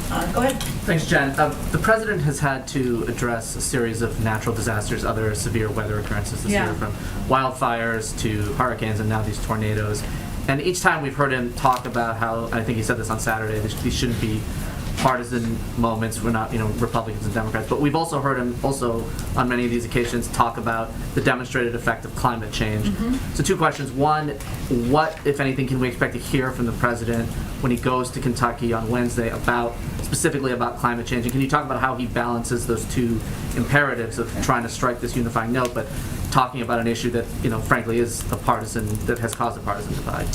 Go ahead. Thanks, Jen. The president has had to address a series of natural disasters, other severe weather occurrences this year, from wildfires to hurricanes and now these tornadoes. And each time we've heard him talk about how, I think he said this on Saturday, these shouldn't be partisan moments. We're not, Republicans and Democrats. But we've also heard him on many of these occasions talk about the demonstrated effect of climate change. Mm-hmm. So two questions. One, what, if anything, can we expect to hear from the president when he goes to Kentucky on Wednesday specifically about climate change? And can you talk about how he balances those two imperatives of trying to strike this unifying note, but talking about an issue that, frankly, that has caused a partisan divide?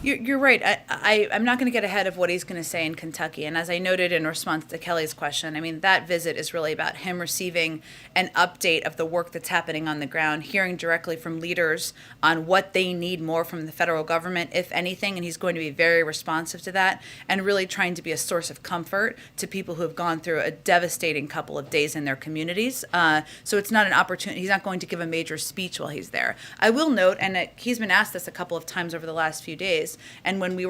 You're right. I'm not going to get ahead of what he's going to say in Kentucky. And as I noted in response to Kelly's question, I mean, that visit is really about him receiving an update of the work that's happening on the ground, hearing directly from leaders on what they need more from the federal government, if anything. And he's going to be very responsive to that and really trying to be a source of comfort to people who have gone through a devastating couple of days in their communities. So it's not an opportunity. He's not going to give a major speech while he's there. I will note, and he's been asked this a couple of times over the last few days, and when he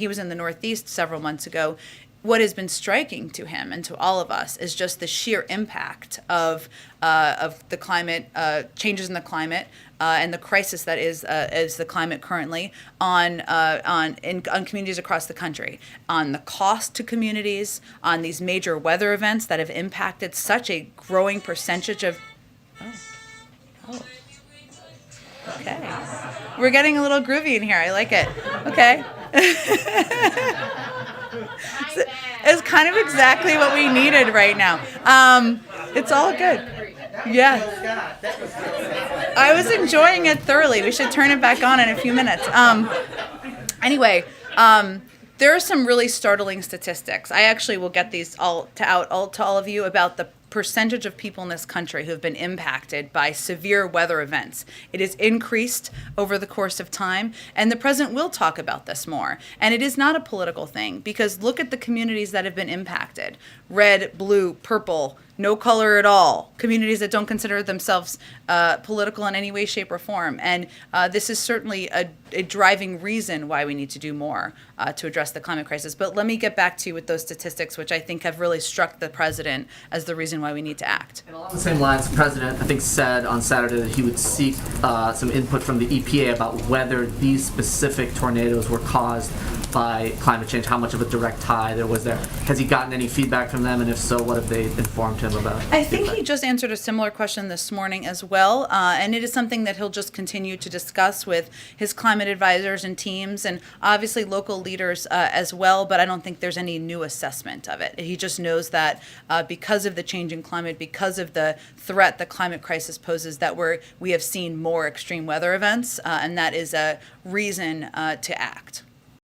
was in the Northeast several months ago, what has been striking to him and to all of us is just the sheer impact of the climate changes in the climate and the crisis that is the climate currently on communities across the country, on the cost to communities, on these major weather events that have impacted such a growing percentage of. Okay. We're getting a little groovy in here. I like it. Okay. It's kind of exactly what we needed right now. It's all good. Yeah. I was enjoying it thoroughly. We should turn it back on in a few minutes. Anyway, there are some really startling statistics. I actually will get these out to all of you about the percentage of people in this country who have been impacted by severe weather events. It has increased over the course of time, and the president will talk about this more. And it is not a political thing, because look at the communities that have been impacted. Red, blue, purple, no color at all. Communities that don't consider themselves political in any way, shape, or form. And this is certainly a driving reason why we need to do more to address the climate crisis. But let me get back to you with those statistics, which I think have really struck the president as the reason why we need to act. And along the same lines, the president, I think, said on Saturday that he would seek some input from the EPA about whether these specific tornadoes were caused by climate change, how much of a direct tie there was there. Has he gotten any feedback from them, and if so, what have they informed him about? I think he just answered a similar question this morning as well, and it is something that he'll just continue to discuss with his climate advisors and teams, and obviously local leaders as well, but I don't think there's any new assessment of it. He just knows that because of the changing climate, because of the threat the climate crisis poses, that we have seen more extreme weather events, and that is a reason to act.